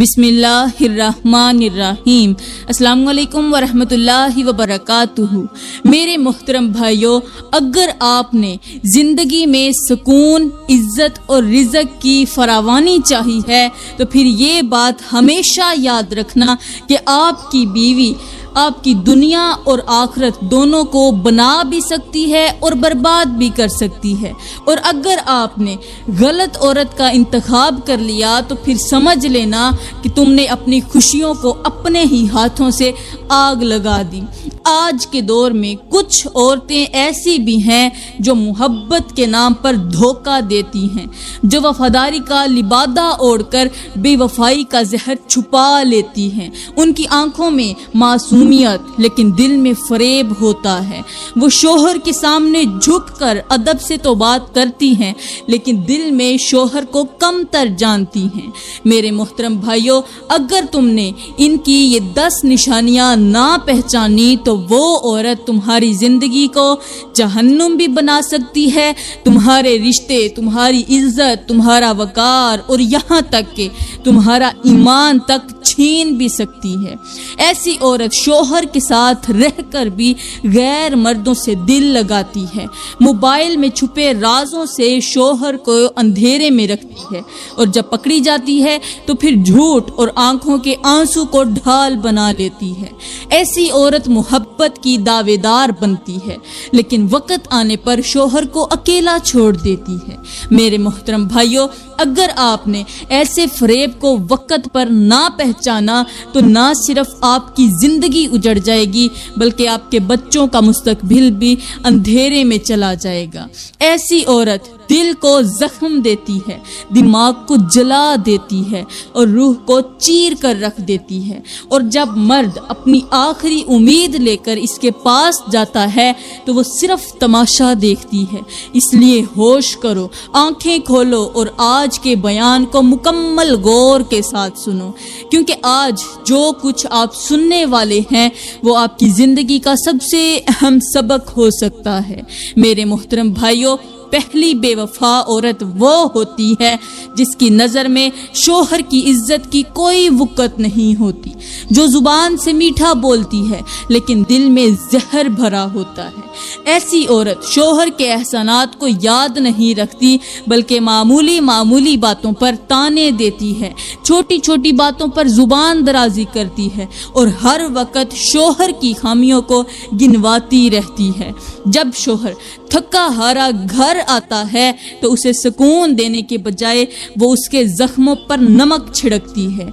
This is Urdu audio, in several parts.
بسم اللہ الرحمن الرحیم۔ السلام علیکم ورحمۃ اللہ وبرکاتہ۔ میرے محترم بھائیوں، اگر آپ نے زندگی میں سکون، عزت اور رزق کی فراوانی چاہی ہے تو پھر یہ بات ہمیشہ یاد رکھنا کہ آپ کی بیوی آپ کی دنیا اور آخرت دونوں کو بنا بھی سکتی ہے اور برباد بھی کر سکتی ہے، اور اگر آپ نے غلط عورت کا انتخاب کر لیا تو پھر سمجھ لینا کہ تم نے اپنی خوشیوں کو اپنے ہی ہاتھوں سے آگ لگا دی۔ آج کے دور میں کچھ عورتیں ایسی بھی ہیں جو محبت کے نام پر دھوکہ دیتی ہیں، جو وفاداری کا لبادہ اوڑھ کر بے وفائی کا زہر چھپا لیتی ہیں۔ ان کی آنکھوں میں معصومیت لیکن دل میں فریب ہوتا ہے۔ وہ شوہر کے سامنے جھک کر ادب سے تو بات کرتی ہیں لیکن دل میں شوہر کو کم تر جانتی ہیں۔ میرے محترم بھائیوں، اگر تم نے ان کی یہ 10 نشانیاں نہ پہچانی تو وہ عورت تمہاری زندگی کو جہنم بھی بنا سکتی ہے، تمہارے رشتے، تمہاری عزت، تمہارا وقار اور یہاں تک کہ تمہارا ایمان تک چھین بھی سکتی ہے۔ ایسی عورت شوہر کے ساتھ رہ کر بھی غیر مردوں سے دل لگاتی ہے، موبائل میں چھپے رازوں سے شوہر کو اندھیرے میں رکھتی ہے، اور جب پکڑی جاتی ہے تو پھر جھوٹ اور آنکھوں کے آنسو کو ڈھال بنا لیتی ہے۔ ایسی عورت محبت کی دعوے دار بنتی ہے لیکن وقت آنے پر شوہر کو اکیلا چھوڑ دیتی ہے۔ میرے محترم بھائیوں، اگر آپ نے ایسے فریب کو وقت پر نہ پہچانا تو نہ صرف آپ کی زندگی اجڑ جائے گی بلکہ آپ کے بچوں کا مستقبل بھی اندھیرے میں چلا جائے گا۔ ایسی عورت دل کو زخم دیتی ہے، دماغ کو جلا دیتی ہے اور روح کو چیر کر رکھ دیتی ہے، اور جب مرد اپنی آخری امید لے کر اس کے پاس جاتا ہے تو وہ صرف تماشا دیکھتی ہے۔ اس لیے ہوش کرو، آنکھیں کھولو اور آج کے بیان کو مکمل غور کے ساتھ سنو، کیونکہ آج جو کچھ آپ سننے والے ہیں وہ آپ کی زندگی کا سب سے اہم سبق ہو سکتا ہے۔ میرے محترم بھائیوں، پہلی بے وفا عورت وہ ہوتی ہے جس کی نظر میں شوہر کی عزت کی کوئی وقت نہیں ہوتی، جو زبان سے میٹھا بولتی ہے لیکن دل میں زہر بھرا ہوتا ہے۔ ایسی عورت شوہر کے احسانات کو یاد نہیں رکھتی بلکہ معمولی باتوں پر تانے دیتی ہے، چھوٹی چھوٹی باتوں پر زبان درازی کرتی ہے اور ہر وقت شوہر کی خامیوں کو گنواتی رہتی ہے۔ جب شوہر تھکا ہارا گھر آتا ہے تو اسے سکون دینے کے بجائے وہ اس کے زخموں پر نمک چھڑکتی ہے۔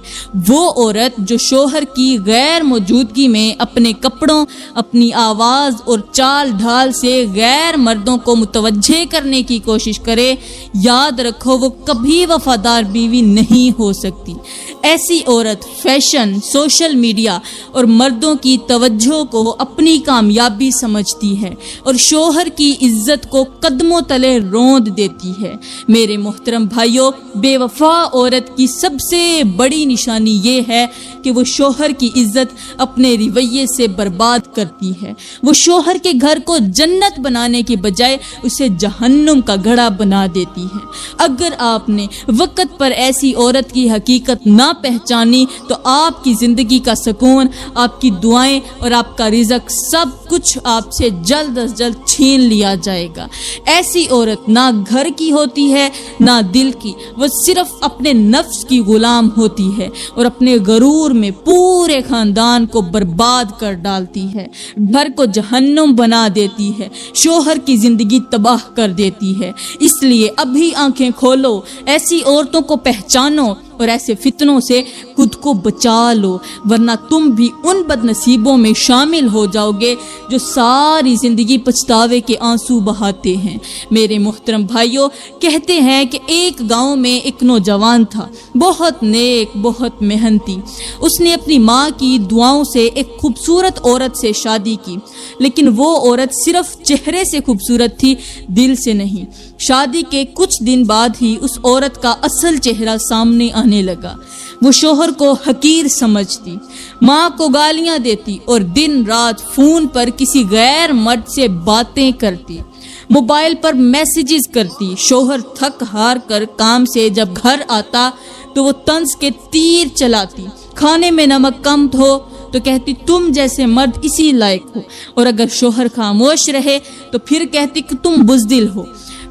وہ عورت جو شوہر کی غیر موجودگی میں اپنے کپڑوں، اپنی آواز اور چال ڈھال سے غیر مردوں کو متوجہ کرنے کی کوشش کرے، یاد رکھو وہ کبھی وفادار بیوی نہیں ہو سکتی۔ ایسی عورت فیشن، سوشل میڈیا اور مردوں کی توجہ کو اپنی کامیابی سمجھتی ہے اور شوہر کی عزت کو قدموں تلے روند دیتی ہے۔ میرے محترم بھائیوں، بے وفا عورت کی سب سے بڑی نشانی یہ ہے کہ وہ شوہر کی عزت اپنے رویے سے برباد کرتی ہے۔ وہ شوہر کے گھر کو جنت بنانے کے بجائے اسے جہنم کا گڑھا بنا دیتی ہے۔ اگر آپ نے وقت پر ایسی عورت کی حقیقت نہ پہچانی تو آپ کی زندگی کا سکون، آپ کی دعائیں اور آپ کا رزق سب کچھ آپ سے جلد از جلد چھین لیا جائے گا۔ ایسی عورت نہ گھر کی ہوتی ہے نہ دل کی، وہ صرف اپنے نفس کی غلام ہوتی ہے اور اپنے غرور میں پورے خاندان کو برباد کر ڈالتی ہے، گھر کو جہنم بنا دیتی ہے، شوہر کی زندگی تباہ کر دیتی ہے۔ اس لیے ابھی آنکھیں کھولو، ایسی عورتوں کو پہچانو اور ایسے فتنوں سے خود کو بچا لو، ورنہ تم بھی ان بد نصیبوں میں شامل ہو جاؤ گے جو ساری زندگی پچھتاوے کے آنسو بہاتے ہیں۔ میرے محترم بھائیوں، کہتے ہیں کہ ایک گاؤں میں ایک نوجوان تھا، بہت نیک، بہت محنتی۔ اس نے اپنی ماں کی دعاؤں سے ایک خوبصورت عورت سے شادی کی، لیکن وہ عورت صرف چہرے سے خوبصورت تھی، دل سے نہیں۔ شادی کے کچھ دن بعد ہی اس عورت کا اصل چہرہ سامنے آنے لگا۔ وہ شوہر کو حقیر سمجھتی، ماں کو گالیاں دیتی اور دن رات فون پر کسی غیر مرد سے باتیں کرتی۔ موبائل پر میسیجز کرتی، شوہر تھک ہار کر کام سے جب گھر آتا تو وہ طنز کے تیر چلاتی، کھانے میں نمک کم ہو تو کہتی تم جیسے مرد اسی لائق ہو، اور اگر شوہر خاموش رہے تو پھر کہتی کہ تم بزدل ہو،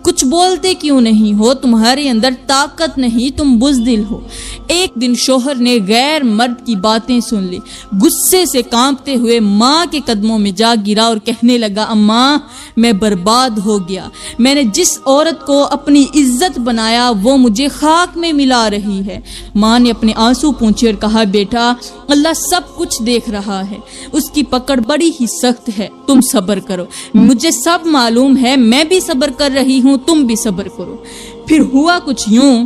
کچھ بولتے کیوں نہیں ہو، تمہارے اندر طاقت نہیں، تم بزدل ہو۔ ایک دن شوہر نے غیر مرد کی باتیں سن لی، غصے سے کانپتے ہوئے ماں کے قدموں میں جا گرا اور کہنے لگا اماں میں برباد ہو گیا، میں نے جس عورت کو اپنی عزت بنایا وہ مجھے خاک میں ملا رہی ہے۔ ماں نے اپنے آنسو پونچھے اور کہا بیٹا اللہ سب کچھ دیکھ رہا ہے، اس کی پکڑ بڑی ہی سخت ہے، تم صبر کرو، مجھے سب معلوم ہے، میں بھی صبر کر رہی ہوں، تم بھی صبر کرو۔ پھر ہوا کچھ یوں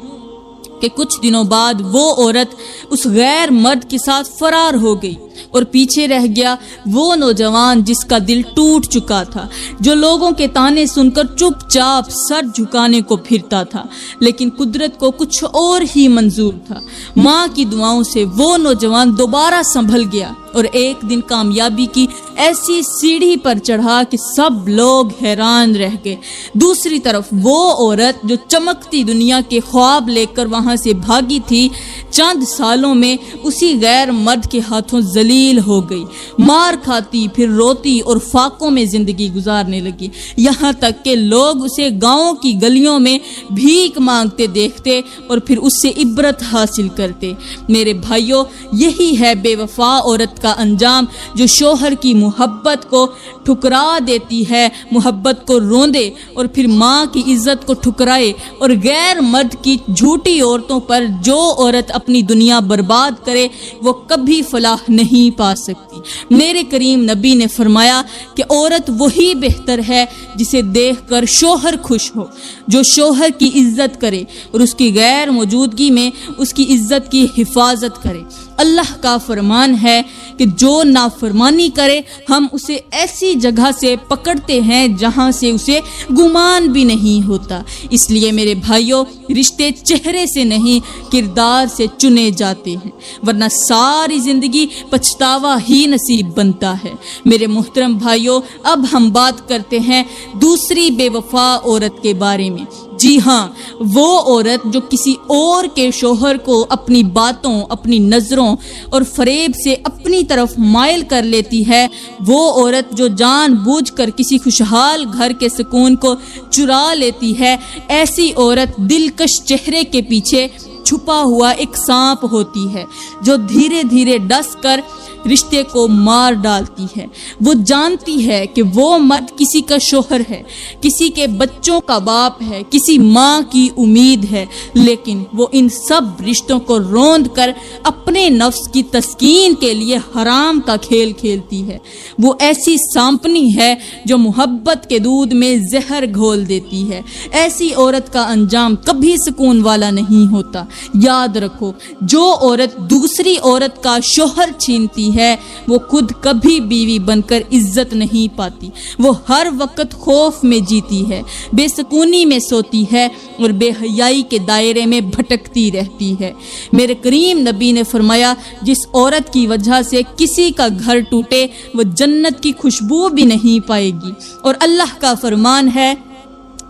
کہ کچھ دنوں بعد وہ عورت اس غیر مرد کے ساتھ فرار ہو گئی اور پیچھے رہ گیا وہ نوجوان جس کا دل ٹوٹ چکا تھا، جو لوگوں کے تانے سن کر چپ چاپ سر جھکانے کو پھرتا تھا، لیکن قدرت کو کچھ اور ہی منظور تھا۔ ماں کی دعاؤں سے وہ نوجوان دوبارہ سنبھل گیا اور ایک دن کامیابی کی ایسی سیڑھی پر چڑھا کہ سب لوگ حیران رہ گئے۔ دوسری طرف وہ عورت جو چمکتی دنیا کے خواب لے کر وہاں سے بھاگی تھی، چند سالوں میں اسی غیر مرد کے ہاتھوں ذلیل ہو گئی، مار کھاتی پھر روتی اور فاقوں میں زندگی گزارنے لگی، یہاں تک کہ لوگ اسے گاؤں کی گلیوں میں بھیک مانگتے دیکھتے اور پھر اس سے عبرت حاصل کرتے۔ میرے بھائیوں، یہی ہے بے وفا عورت کا انجام، جو شوہر کی محبت کو ٹھکرا دیتی ہے، محبت کو روندے اور پھر ماں کی عزت کو ٹھکرائے، اور غیر مرد کی جھوٹی عورتوں پر جو عورت اپنی دنیا برباد کرے وہ کبھی فلاح نہیں پا سکتی۔ میرے کریم نبی نے فرمایا کہ عورت وہی بہتر ہے جسے دیکھ کر شوہر خوش ہو، جو شوہر کی عزت کرے اور اس کی غیر موجودگی میں اس کی عزت کی حفاظت کرے۔ اللہ کا فرمان ہے کہ جو نافرمانی کرے ہم اسے ایسی جگہ سے پکڑتے ہیں جہاں سے اسے گمان بھی نہیں ہوتا۔ اس لیے میرے بھائیوں، رشتے چہرے سے نہیں کردار سے چنے جاتے ہیں، ورنہ ساری زندگی پچھتاوا ہی نصیب بنتا ہے۔ میرے محترم بھائیوں، اب ہم بات کرتے ہیں دوسری بے وفا عورت کے بارے میں۔ جی ہاں، وہ عورت جو کسی اور کے شوہر کو اپنی باتوں، اپنی نظروں اور فریب سے اپنی طرف مائل کر لیتی ہے، وہ عورت جو جان بوجھ کر کسی خوشحال گھر کے سکون کو چرا لیتی ہے، ایسی عورت دلکش چہرے کے پیچھے چھپا ہوا ایک سانپ ہوتی ہے، جو دھیرے دھیرے ڈس کر رشتے کو مار ڈالتی ہے۔ وہ جانتی ہے کہ وہ مرد کسی کا شوہر ہے، کسی کے بچوں کا باپ ہے، کسی ماں کی امید ہے، لیکن وہ ان سب رشتوں کو روند کر اپنے نفس کی تسکین کے لیے حرام کا کھیل کھیلتی ہے۔ وہ ایسی سانپنی ہے جو محبت کے دودھ میں زہر گھول دیتی ہے۔ ایسی عورت کا انجام کبھی سکون والا نہیں ہوتا۔ یاد رکھو، جو عورت دوسری عورت کا شوہر چھینتی ہے وہ خود کبھی بیوی بن کر عزت نہیں پاتی۔ وہ ہر وقت خوف میں جیتی ہے، بے سکونی میں سوتی ہے اور بے حیائی کے دائرے میں بھٹکتی رہتی ہے۔ میرے کریم نبی نے فرمایا، جس عورت کی وجہ سے کسی کا گھر ٹوٹے وہ جنت کی خوشبو بھی نہیں پائے گی۔ اور اللہ کا فرمان ہے،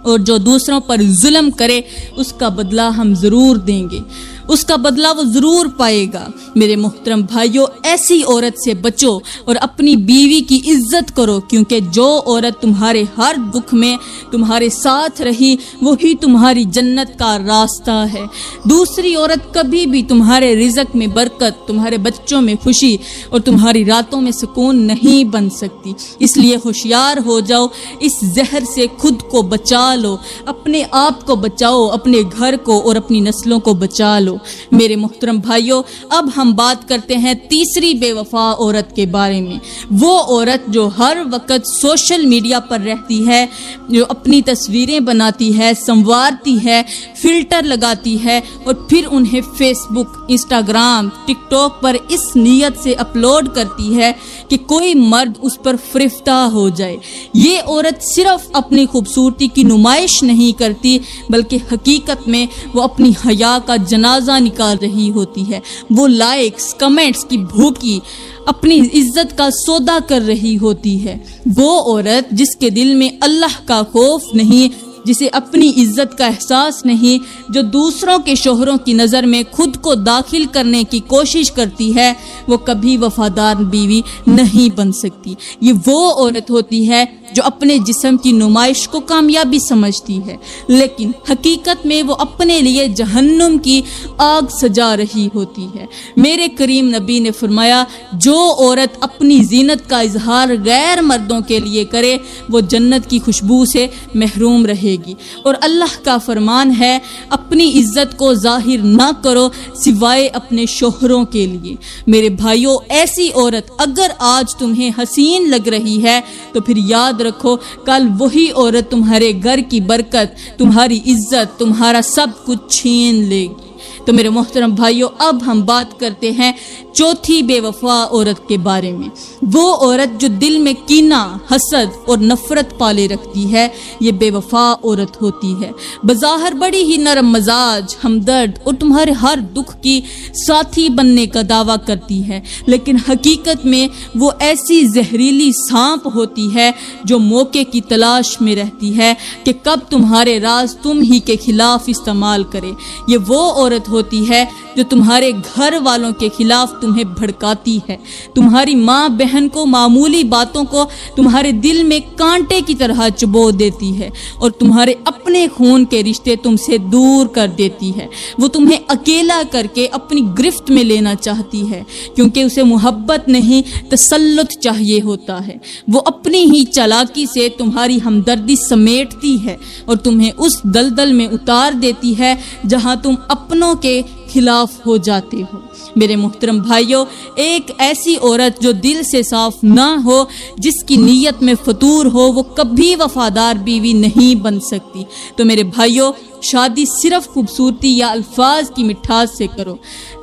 اور جو دوسروں پر ظلم کرے اس کا بدلہ ہم ضرور دیں گے، اس کا بدلہ وہ ضرور پائے گا۔ میرے محترم بھائیوں، ایسی عورت سے بچو اور اپنی بیوی کی عزت کرو، کیونکہ جو عورت تمہارے ہر دکھ میں تمہارے ساتھ رہی وہی تمہاری جنت کا راستہ ہے۔ دوسری عورت کبھی بھی تمہارے رزق میں برکت، تمہارے بچوں میں خوشی اور تمہاری راتوں میں سکون نہیں بن سکتی۔ اس لیے ہوشیار ہو جاؤ، اس زہر سے خود کو بچا لو، اپنے آپ کو بچاؤ، اپنے گھر کو اور اپنی نسلوں کو بچا لو۔ میرے محترم بھائیوں، اب ہم بات کرتے ہیں تیسری بے وفا عورت کے بارے میں۔ وہ عورت جو ہر وقت سوشل میڈیا پر رہتی ہے، جو اپنی تصویریں بناتی ہے، سنوارتی ہے، فلٹر لگاتی ہے اور پھر انہیں فیس بک، انسٹاگرام، ٹک ٹاک پر اس نیت سے اپلوڈ کرتی ہے کہ کوئی مرد اس پر فریفتہ ہو جائے۔ یہ عورت صرف اپنی خوبصورتی کی نمائش نہیں کرتی، بلکہ حقیقت میں وہ اپنی حیا کا جنازہ مزہ نکال رہی ہوتی ہے، وہ لائکس کمنٹس کی بھوکی اپنی عزت کا سودا کر رہی ہوتی ہے۔ وہ عورت جس کے دل میں اللہ کا خوف نہیں، جسے اپنی عزت کا احساس نہیں، جو دوسروں کے شوہروں کی نظر میں خود کو داخل کرنے کی کوشش کرتی ہے، وہ کبھی وفادار بیوی نہیں بن سکتی۔ یہ وہ عورت ہوتی ہے جو اپنے جسم کی نمائش کو کامیابی سمجھتی ہے، لیکن حقیقت میں وہ اپنے لیے جہنم کی آگ سجا رہی ہوتی ہے۔ میرے کریم نبی نے فرمایا، جو عورت اپنی زینت کا اظہار غیر مردوں کے لیے کرے وہ جنت کی خوشبو سے محروم رہے گی۔ اور اللہ کا فرمان ہے، اپنی عزت کو ظاہر نہ کرو سوائے اپنے شوہروں کے لیے۔ میرے بھائیوں، ایسی عورت اگر آج تمہیں حسین لگ رہی ہے تو پھر یاد رکھو، کل وہی عورت تمہارے گھر کی برکت، تمہاری عزت، تمہارا سب کچھ چھین لے گی۔ تو میرے محترم بھائیوں، اب ہم بات کرتے ہیں چوتھی بے وفا عورت کے بارے میں۔ وہ عورت جو دل میں کینہ، حسد اور نفرت پالے رکھتی ہے، یہ بے وفا عورت ہوتی ہے۔ بظاہر بڑی ہی نرم مزاج، ہمدرد اور تمہارے ہر دکھ کی ساتھی بننے کا دعویٰ کرتی ہے، لیکن حقیقت میں وہ ایسی زہریلی سانپ ہوتی ہے جو موقع کی تلاش میں رہتی ہے کہ کب تمہارے راز تم ہی کے خلاف استعمال کرے۔ یہ وہ عورت ہوتی ہے جو تمہارے گھر والوں کے خلاف تمہیں بھڑکاتی ہے، تمہاری ماں بہن کو معمولی باتوں کو تمہارے دل میں کانٹے کی طرح چبو دیتی ہے، اور تمہارے اپنے خون کے رشتے تم سے دور کر دیتی ہے۔ وہ تمہیں اکیلا کر کے اپنی گرفت میں لینا چاہتی ہے، کیونکہ اسے محبت نہیں تسلط چاہیے ہوتا ہے۔ وہ اپنی ہی چالاکی سے تمہاری ہمدردی سمیٹتی ہے اور تمہیں اس دلدل میں اتار دیتی ہے جہاں تم اپنوں کے خلاف ہو جاتے ہو۔ میرے محترم بھائیوں، ایک ایسی عورت جو دل سے صاف نہ ہو، جس کی نیت میں فتور ہو، وہ کبھی وفادار بیوی نہیں بن سکتی۔ تو میرے بھائیوں، شادی صرف خوبصورتی یا الفاظ کی مٹھاس سے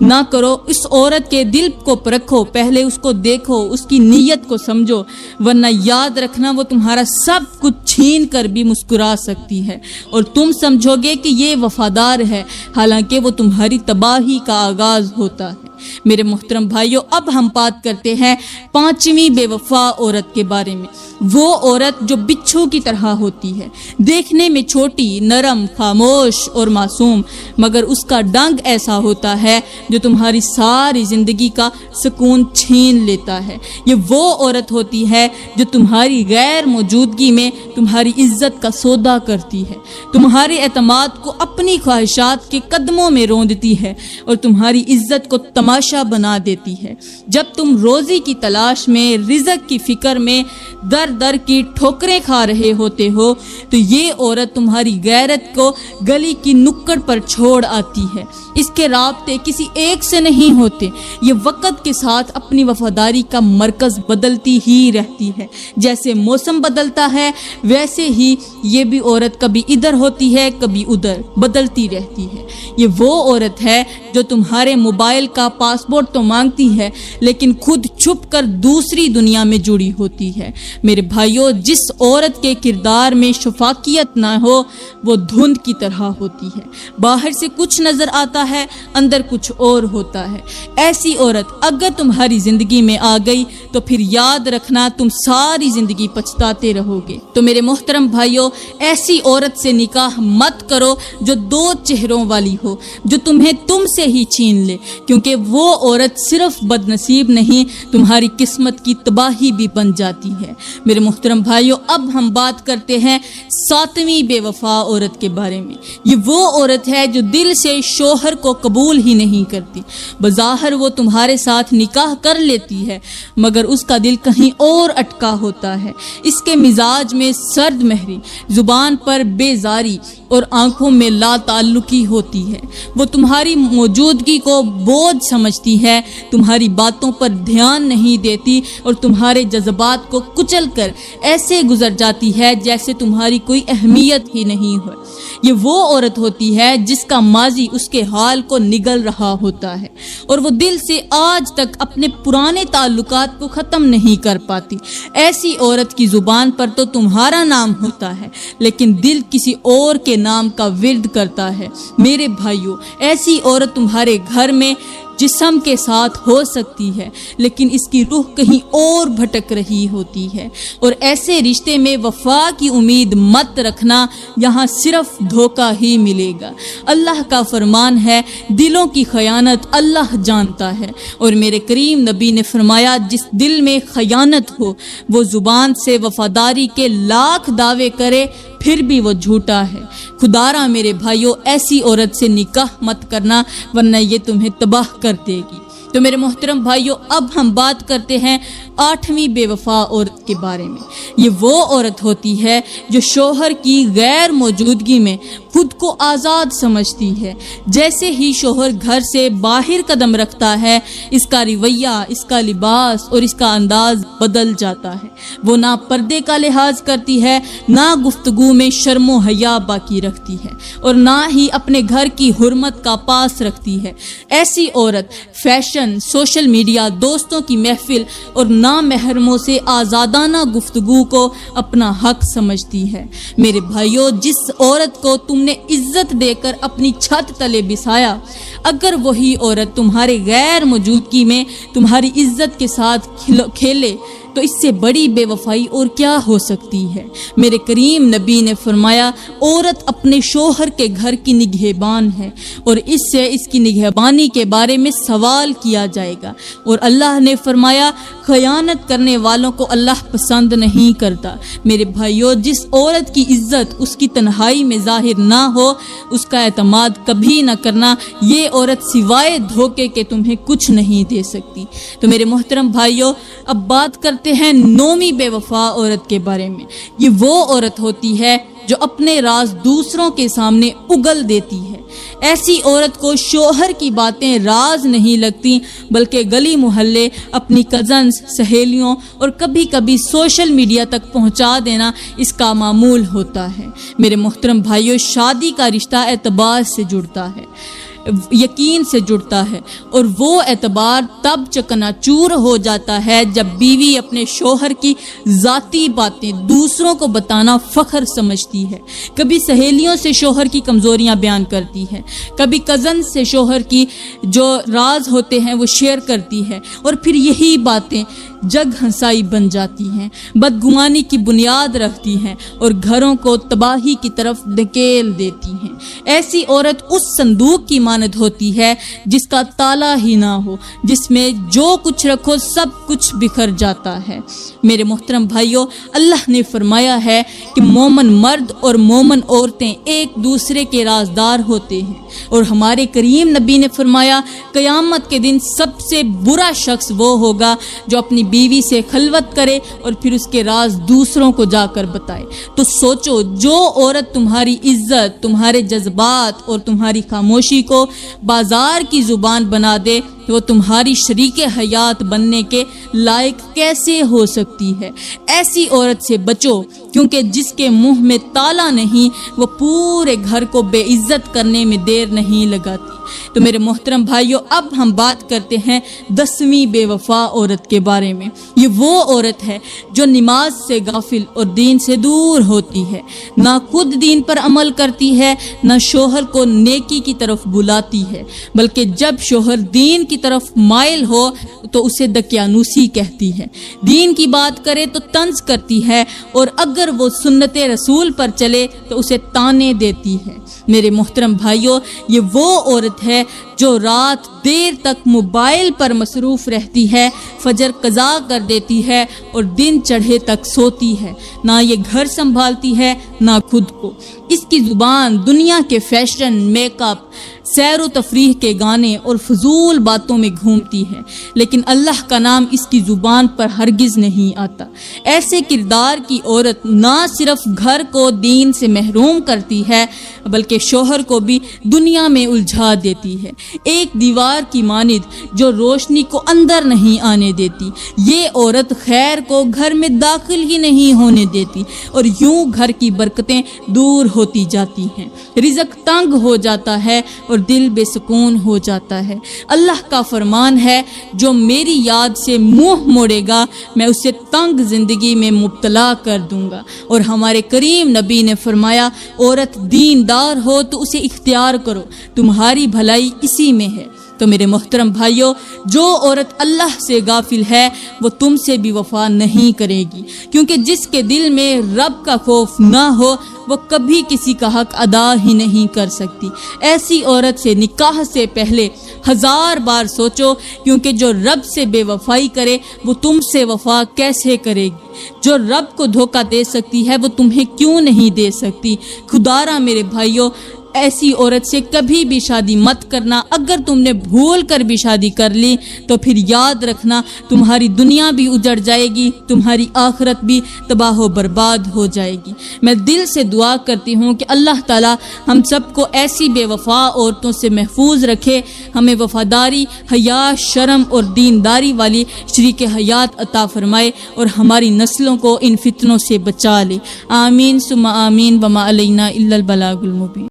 نہ کرو۔ اس عورت کے دل کو پرکھو، پہلے اس کو دیکھو، اس کی نیت کو سمجھو، ورنہ یاد رکھنا وہ تمہارا سب کچھ چھین کر بھی مسکرا سکتی ہے اور تم سمجھو گے کہ یہ وفادار ہے، حالانکہ وہ تمہاری تباہی کا آغاز ہوتا ہے۔ میرے محترم بھائیوں، اب ہم بات کرتے ہیں پانچویں بے وفا عورت کے بارے میں۔ وہ عورت جو بچھو کی طرح ہوتی ہے، دیکھنے میں چھوٹی، نرم، خاموش اور معصوم، مگر اس کا ڈنگ ایسا ہوتا ہے جو تمہاری ساری زندگی کا سکون چھین لیتا ہے۔ یہ وہ عورت ہوتی ہے جو تمہاری غیر موجودگی میں تمہاری عزت کا سودا کرتی ہے، تمہارے اعتماد کو اپنی خواہشات کے قدموں میں روندتی ہے اور تمہاری عزت کو تماشا بنا دیتی ہے۔ جب تم روزی کی تلاش میں، رزق کی فکر میں در در کی ٹھوکریں کھا رہے ہوتے ہو، تو یہ عورت تمہاری غیرت کو گلی کی نکڑ پر چھوڑ آتی ہے۔ اس کے رابطے کسی ایک سے نہیں ہوتے، یہ وقت کے ساتھ اپنی وفاداری کا مرکز بدلتی ہی رہتی ہے۔ جیسے موسم بدلتا ہے، ویسے ہی یہ بھی عورت کبھی ادھر ہوتی ہے، کبھی ادھر، بدلتی رہتی ہے۔ یہ وہ عورت ہے جو تمہارے موبائل کا پاسپورٹ تو مانگتی ہے، لیکن خود چھپ کر دوسری دنیا میں جڑی ہوتی ہے۔ میرے بھائیوں، جس عورت کے کردار میں شفافیت نہ ہو، وہ دھند کی طرح ہوتی ہے، باہر سے کچھ نظر آتا ہے، اندر کچھ اور ہوتا ہے۔ ایسی عورت اگر تمہاری زندگی میں آ گئی تو پھر یاد رکھنا تم ساری زندگی پچھتاتے رہو گے۔ تو میرے محترم بھائیوں، ایسی عورت سے نکاح مت کرو جو دو چہروں والی ہو، جو تمہیں تم سے ہی چھین لے، کیونکہ وہ عورت صرف بد نصیب نہیں، تمہاری قسمت کی تباہی بھی بن جاتی ہے۔ میرے محترم بھائیوں، اب ہم بات کرتے ہیں ساتویں بے وفا عورت کے بارے میں۔ یہ وہ عورت ہے جو دل سے شوہر کو قبول ہی نہیں کرتی۔ بظاہر وہ تمہارے ساتھ نکاح کر لیتی ہے، مگر اس کا دل کہیں اور اٹکا ہوتا ہے۔ اس کے مزاج میں سرد مہری، زبان پر بیزاری اور آنکھوں میں لا تعلقی ہوتی ہے۔ وہ تمہاری موجودگی کو بوجھ سمجھتی ہے، تمہاری باتوں پر دھیان نہیں دیتی اور تمہارے جذبات کو کچل کر ایسے گزر جاتی ہے جیسے تمہاری کوئی اہمیت ہی نہیں ہو۔ یہ وہ عورت ہوتی ہے جس کا ماضی اس کے حال کو نگل رہا ہوتا ہے اور وہ دل سے آج تک اپنے پرانے تعلقات کو ختم نہیں کر پاتی۔ ایسی عورت کی زبان پر تو تمہارا نام ہوتا ہے لیکن دل کسی اور کے نام کا ورد کرتا ہے۔ میرے بھائیوں، ایسی عورت تمہارے گھر میں جسم کے ساتھ ہو سکتی ہے لیکن اس کی روح کہیں اور بھٹک رہی ہوتی ہے، اور ایسے رشتے میں وفا کی امید مت رکھنا، یہاں صرف دھوکہ ہی ملے گا۔ اللہ کا فرمان ہے، دلوں کی خیانت اللہ جانتا ہے، اور میرے کریم نبی نے فرمایا، جس دل میں خیانت ہو وہ زبان سے وفاداری کے لاکھ دعوے کرے پھر بھی وہ جھوٹا ہے۔ خدارا میرے بھائیوں، ایسی عورت سے نکاح مت کرنا ورنہ یہ تمہیں تباہ کر دے گی۔ تو میرے محترم بھائیوں، اب ہم بات کرتے ہیں 8ویں بے وفا عورت کے بارے میں۔ یہ وہ عورت ہوتی ہے جو شوہر کی غیر موجودگی میں خود کو آزاد سمجھتی ہے۔ جیسے ہی شوہر گھر سے باہر قدم رکھتا ہے، اس کا رویہ، اس کا لباس اور اس کا انداز بدل جاتا ہے۔ وہ نہ پردے کا لحاظ کرتی ہے، نہ گفتگو میں شرم و حیا باقی رکھتی ہے، اور نہ ہی اپنے گھر کی حرمت کا پاس رکھتی ہے۔ ایسی عورت فیشن، سوشل میڈیا، دوستوں کی محفل اور نامحرموں سے آزادانہ گفتگو کو اپنا حق سمجھتی ہے۔ میرے بھائیوں، جس عورت کو تم نے عزت دے کر اپنی چھت تلے بسایا، اگر وہی عورت تمہارے غیر موجودگی میں تمہاری عزت کے ساتھ کھیلے تو اس سے بڑی بے وفائی اور کیا ہو سکتی ہے۔ میرے کریم نبی نے فرمایا، عورت اپنے شوہر کے گھر کی نگہبان ہے اور اس سے اس کی نگہبانی کے بارے میں سوال کیا جائے گا، اور اللہ نے فرمایا، خیانت کرنے والوں کو اللہ پسند نہیں کرتا۔ میرے بھائیوں، جس عورت کی عزت اس کی تنہائی میں ظاہر نہ ہو، اس کا اعتماد کبھی نہ کرنا۔ یہ عورت سوائے دھوکے کے تمہیں کچھ نہیں دے سکتی۔ تو میرے محترم بھائیوں، اب بات کرتے ہیں 9ویں بے وفا عورت کے بارے میں۔ یہ وہ عورت ہوتی ہے جو اپنے راز دوسروں کے سامنے اگل دیتی ہے۔ ایسی عورت کو شوہر کی باتیں راز نہیں لگتی، بلکہ گلی محلے، اپنی کزنز، سہیلیوں اور کبھی کبھی سوشل میڈیا تک پہنچا دینا اس کا معمول ہوتا ہے۔ میرے محترم بھائیوں، شادی کا رشتہ اعتبار سے جڑتا ہے، یقین سے جڑتا ہے، اور وہ اعتبار تب چکناچور ہو جاتا ہے جب بیوی اپنے شوہر کی ذاتی باتیں دوسروں کو بتانا فخر سمجھتی ہے۔ کبھی سہیلیوں سے شوہر کی کمزوریاں بیان کرتی ہے، کبھی کزن سے شوہر کی جو راز ہوتے ہیں وہ شیئر کرتی ہے، اور پھر یہی باتیں جگ ہنسائی بن جاتی ہیں، بدگمانی کی بنیاد رکھتی ہیں اور گھروں کو تباہی کی طرف دھکیل دیتی ہیں۔ ایسی عورت اس صندوق کی مانند ہوتی ہے جس کا تالا ہی نہ ہو، جس میں جو کچھ رکھو سب کچھ بکھر جاتا ہے۔ میرے محترم بھائیوں، اللہ نے فرمایا ہے کہ مومن مرد اور مومن عورتیں ایک دوسرے کے رازدار ہوتے ہیں، اور ہمارے کریم نبی نے فرمایا، قیامت کے دن سب سے برا شخص وہ ہوگا جو اپنی بیوی سے خلوت کرے اور پھر اس کے راز دوسروں کو جا کر بتائے۔ تو سوچو، جو عورت تمہاری عزت، تمہارے جذبات اور تمہاری خاموشی کو بازار کی زبان بنا دے، وہ تمہاری شریک حیات بننے کے لائق کیسے ہو سکتی ہے؟ ایسی عورت سے بچو، کیونکہ جس کے منہ میں تالا نہیں وہ پورے گھر کو بے عزت کرنے میں دیر نہیں لگاتی۔ تو میرے محترم بھائیوں، اب ہم بات کرتے ہیں 10ویں بے وفا عورت کے بارے میں۔ یہ وہ عورت ہے جو نماز سے غافل اور دین سے دور ہوتی ہے، نہ خود دین پر عمل کرتی ہے، نہ شوہر کو نیکی کی طرف بلاتی ہے، بلکہ جب شوہر دین کی طرف مائل ہو تو اسے دقیانوسی کہتی ہے، دین کی بات کرے تو طنز کرتی ہے، اور اگر وہ سنت رسول پر چلے تو اسے تانے دیتی ہے۔ میرے محترم بھائیوں، یہ وہ عورت ہے جو رات دیر تک موبائل پر مصروف رہتی ہے، فجر قضا کر دیتی ہے اور دن چڑھے تک سوتی ہے، نہ یہ گھر سنبھالتی ہے نہ خود کو۔ اس کی زبان دنیا کے فیشن، میک اپ، سیر و تفریح کے گانے اور فضول باتوں میں گھومتی ہے، لیکن اللہ کا نام اس کی زبان پر ہرگز نہیں آتا۔ ایسے کردار کی عورت نہ صرف گھر کو دین سے محروم کرتی ہے بلکہ شوہر کو بھی دنیا میں الجھا دیتی ہے، ایک دیوار کی مانند جو روشنی کو اندر نہیں آنے دیتی۔ یہ عورت خیر کو گھر میں داخل ہی نہیں ہونے دیتی اور یوں گھر کی برکتیں دور ہوتی جاتی ہیں، رزق تنگ ہو جاتا ہے اور دل بے سکون ہو جاتا ہے۔ اللہ کا فرمان ہے جو میری یاد سے منہ موڑے گا میں اسے تنگ زندگی میں مبتلا کر دوں گا۔ اور ہمارے کریم نبی نے فرمایا عورت دیندار ہو تو اسے اختیار کرو، تمہاری بھلائی اسی میں ہے۔ تو میرے محترم بھائیوں، جو عورت اللہ سے غافل ہے وہ تم سے بھی وفا نہیں کرے گی، کیونکہ جس کے دل میں رب کا خوف نہ ہو وہ کبھی کسی کا حق ادا ہی نہیں کر سکتی۔ ایسی عورت سے نکاح سے پہلے 1000 بار سوچو، کیونکہ جو رب سے بے وفائی کرے وہ تم سے وفا کیسے کرے گی؟ جو رب کو دھوکہ دے سکتی ہے وہ تمہیں کیوں نہیں دے سکتی؟ خدارا میرے بھائیوں، ایسی عورت سے کبھی بھی شادی مت کرنا۔ اگر تم نے بھول کر بھی شادی کر لی تو پھر یاد رکھنا تمہاری دنیا بھی اجڑ جائے گی، تمہاری آخرت بھی تباہ و برباد ہو جائے گی۔ میں دل سے دعا کرتی ہوں کہ اللہ تعالی ہم سب کو ایسی بے وفا عورتوں سے محفوظ رکھے، ہمیں وفاداری، حیا، شرم اور دینداری والی شریک حیات عطا فرمائے اور ہماری نسلوں کو ان فتنوں سے بچا لے۔ آمین ثم آمین، وما علینا الا البلاغ المبین۔